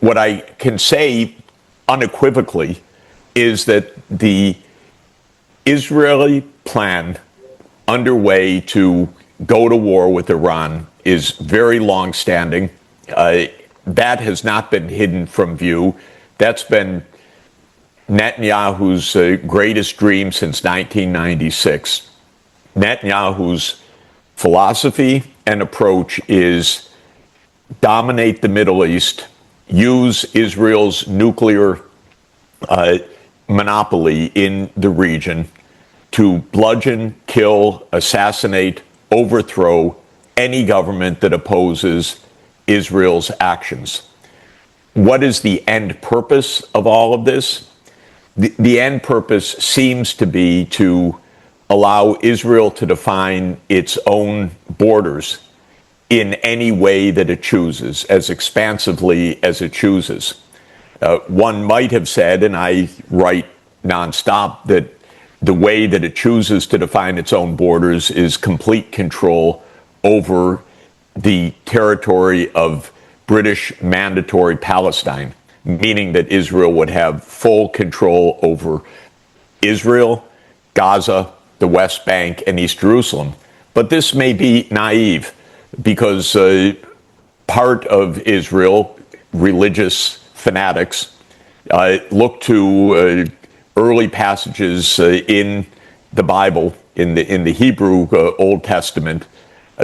what I can say unequivocally is that the Israeli plan underway to go to war with Iran is very long-standing. That has not been hidden from view. That's been Netanyahu's greatest dream since 1996. Netanyahu's philosophy and approach is dominate the Middle East, use Israel's nuclear monopoly in the region to bludgeon, kill, assassinate, overthrow any government that opposes Israel's actions. What is the end purpose of all of this? The end purpose seems to be to allow Israel to define its own borders in any way that it chooses, as expansively as it chooses. One might have said, and I write nonstop, that the way that it chooses to define its own borders is complete control over the territory of British Mandatory Palestine, meaning that Israel would have full control over Israel, Gaza, the West Bank, and East Jerusalem. But this may be naive because part of Israel, religious fanatics, look to early passages in the Bible, in the Hebrew Old Testament,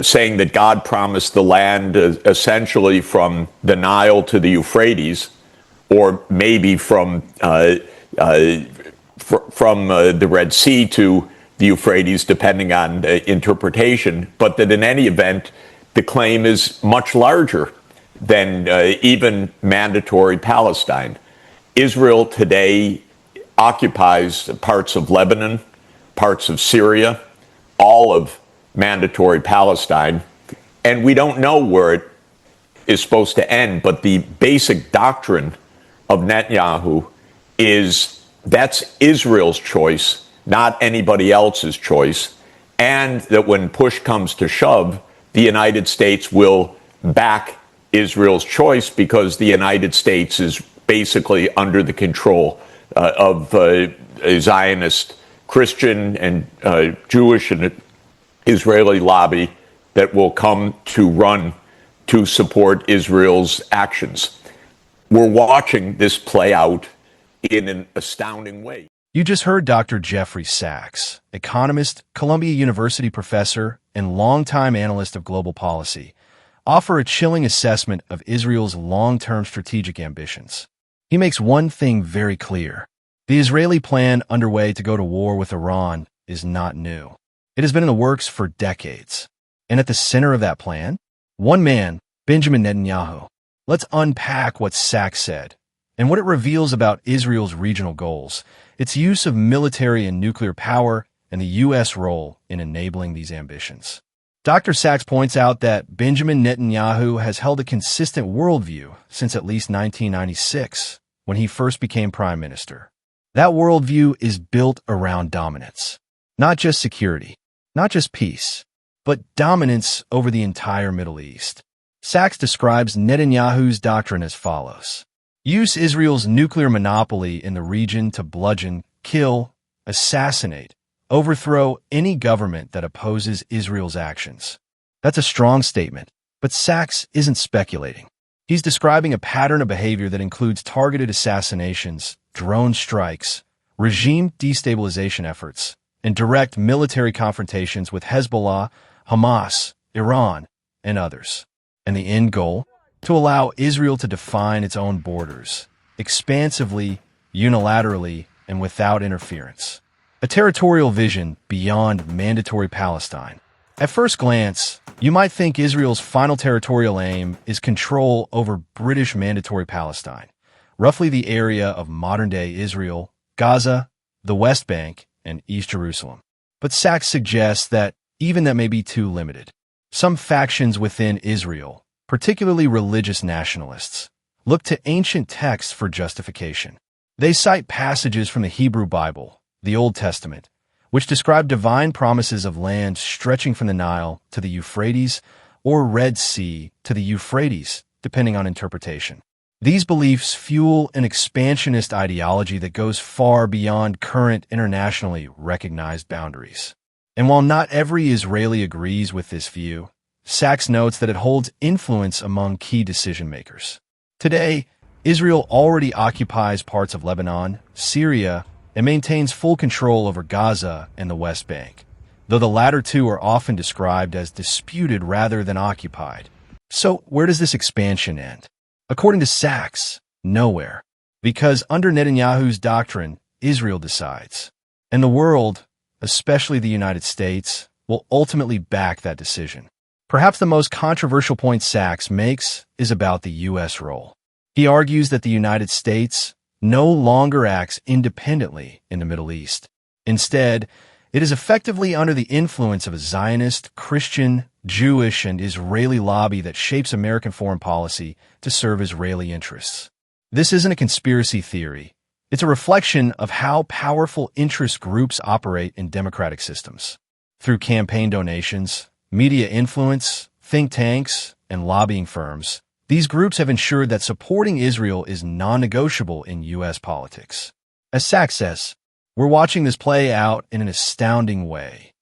saying that God promised the land essentially from the Nile to the Euphrates, or maybe from the Red Sea to the Euphrates, depending on interpretation, but that in any event, the claim is much larger than even mandatory Palestine. Israel today occupies parts of Lebanon, parts of Syria, all of mandatory Palestine, and we don't know where it is supposed to end, but the basic doctrine of Netanyahu is that's Israel's choice, not anybody else's choice, and that when push comes to shove, the United States will back Israel's choice because the United States is basically under the control of a Zionist Christian and Jewish and Israeli lobby that will come to run to support Israel's actions. We're watching this play out in an astounding way. You just heard Dr. Jeffrey Sachs, economist, Columbia University professor, and longtime analyst of global policy, offer a chilling assessment of Israel's long-term strategic ambitions. He makes one thing very clear. The Israeli plan underway to go to war with Iran is not new. It has been in the works for decades. And at the center of that plan, one man, Benjamin Netanyahu. Let's unpack what Sachs said and what it reveals about Israel's regional goals, its use of military and nuclear power, and the U.S. role in enabling these ambitions. Dr. Sachs points out that Benjamin Netanyahu has held a consistent worldview since at least 1996, when he first became prime minister. That worldview is built around dominance, not just security, not just peace, but dominance over the entire Middle East. Sachs describes Netanyahu's doctrine as follows. Use Israel's nuclear monopoly in the region to bludgeon, kill, assassinate, overthrow any government that opposes Israel's actions. That's a strong statement, but Sachs isn't speculating. He's describing a pattern of behavior that includes targeted assassinations, drone strikes, regime destabilization efforts, and direct military confrontations with Hezbollah, Hamas, Iran, and others. And the end goal? To allow Israel to define its own borders, expansively, unilaterally, and without interference. A territorial vision beyond mandatory Palestine. At first glance, you might think Israel's final territorial aim is control over British mandatory Palestine, roughly the area of modern-day Israel, Gaza, the West Bank, and East Jerusalem. But Sachs suggests that even that may be too limited. Some factions within Israel, particularly religious nationalists, look to ancient texts for justification. They cite passages from the Hebrew Bible, the Old Testament, which describe divine promises of land stretching from the Nile to the Euphrates or Red Sea to the Euphrates, depending on interpretation. These beliefs fuel an expansionist ideology that goes far beyond current internationally recognized boundaries. And while not every Israeli agrees with this view, Sachs notes that it holds influence among key decision-makers. Today, Israel already occupies parts of Lebanon, Syria, and maintains full control over Gaza and the West Bank, though the latter two are often described as disputed rather than occupied. So, where does this expansion end? According to Sachs, nowhere. Because under Netanyahu's doctrine, Israel decides. And the world, especially the United States, will ultimately back that decision. Perhaps the most controversial point Sachs makes is about the U.S. role. He argues that the United States no longer acts independently in the Middle East. Instead, it is effectively under the influence of a Zionist, Christian, Jewish, and Israeli lobby that shapes American foreign policy to serve Israeli interests. This isn't a conspiracy theory. It's a reflection of how powerful interest groups operate in democratic systems. Through campaign donations, media influence, think tanks, and lobbying firms, these groups have ensured that supporting Israel is non-negotiable in U.S. politics. As Sachs says, we're watching this play out in an astounding way.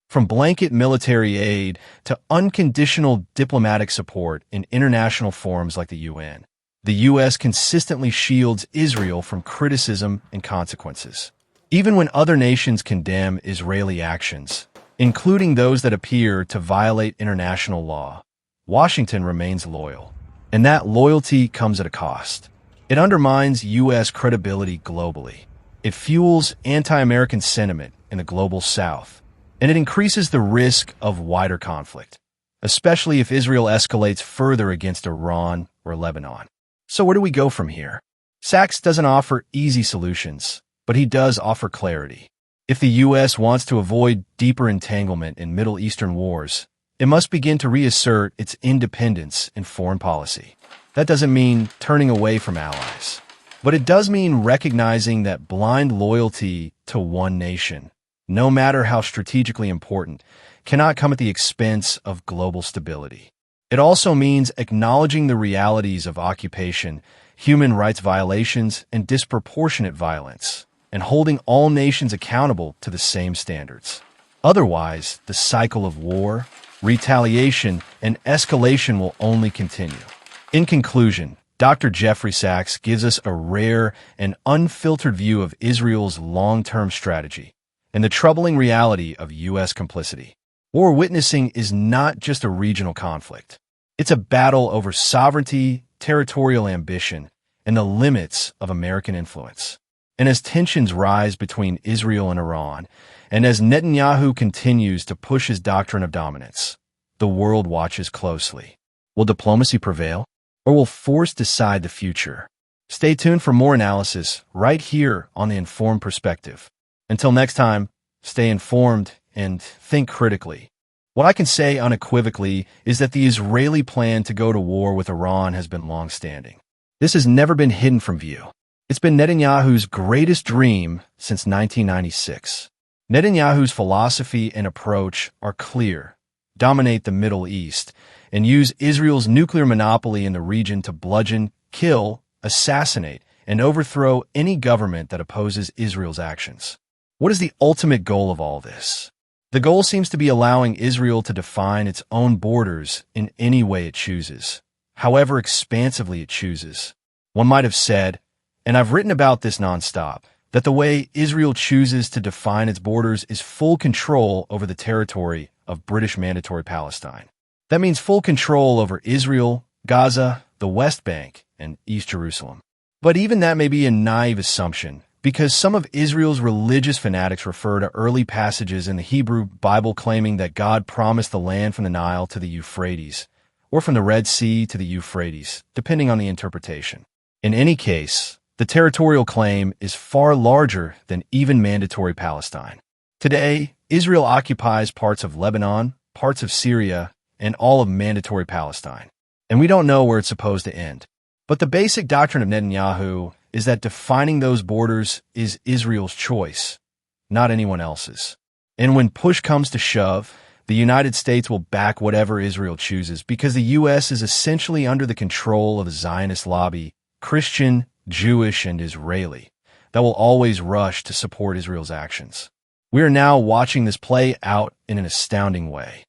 From blanket military aid to unconditional diplomatic support in international forums like the UN, the U.S. consistently shields Israel from criticism and consequences. Even when other nations condemn Israeli actions, including those that appear to violate international law, Washington remains loyal. And that loyalty comes at a cost. It undermines U.S. credibility globally. It fuels anti-American sentiment in the global South. And it increases the risk of wider conflict, especially if Israel escalates further against Iran or Lebanon. So where do we go from here? Sachs doesn't offer easy solutions, but he does offer clarity. If the U.S. wants to avoid deeper entanglement in Middle Eastern wars, it must begin to reassert its independence in foreign policy. That doesn't mean turning away from allies, but it does mean recognizing that blind loyalty to one nation, no matter how strategically important, cannot come at the expense of global stability. It also means acknowledging the realities of occupation, human rights violations, and disproportionate violence, and holding all nations accountable to the same standards. Otherwise, the cycle of war, retaliation, and escalation will only continue. In conclusion, Dr. Jeffrey Sachs gives us a rare and unfiltered view of Israel's long-term strategy and the troubling reality of U.S. complicity. What we're witnessing is not just a regional conflict. It's a battle over sovereignty, territorial ambition, and the limits of American influence. And as tensions rise between Israel and Iran, and as Netanyahu continues to push his doctrine of dominance, the world watches closely. Will diplomacy prevail, or will force decide the future? Stay tuned for more analysis right here on The Informed Perspective. Until next time, stay informed and think critically. What I can say unequivocally is that the Israeli plan to go to war with Iran has been long-standing. This has never been hidden from view. It's been Netanyahu's greatest dream since 1996. Netanyahu's philosophy and approach are clear: dominate the Middle East and use Israel's nuclear monopoly in the region to bludgeon, kill, assassinate, and overthrow any government that opposes Israel's actions. What is the ultimate goal of all this? The goal seems to be allowing Israel to define its own borders in any way it chooses, however expansively it chooses. One might have said, and I've written about this nonstop, that the way Israel chooses to define its borders is full control over the territory of British Mandatory Palestine. That means full control over Israel, Gaza, the West Bank, and East Jerusalem. But even that may be a naive assumption, because some of Israel's religious fanatics refer to early passages in the Hebrew Bible claiming that God promised the land from the Nile to the Euphrates, or from the Red Sea to the Euphrates, depending on the interpretation. In any case, the territorial claim is far larger than even Mandatory Palestine. Today, Israel occupies parts of Lebanon, parts of Syria, and all of Mandatory Palestine. And we don't know where it's supposed to end. But the basic doctrine of Netanyahu is that defining those borders is Israel's choice, not anyone else's. And when push comes to shove, the United States will back whatever Israel chooses because the U.S. is essentially under the control of the Zionist lobby, Christian, Jewish, and Israeli, that will always rush to support Israel's actions. We are now watching this play out in an astounding way.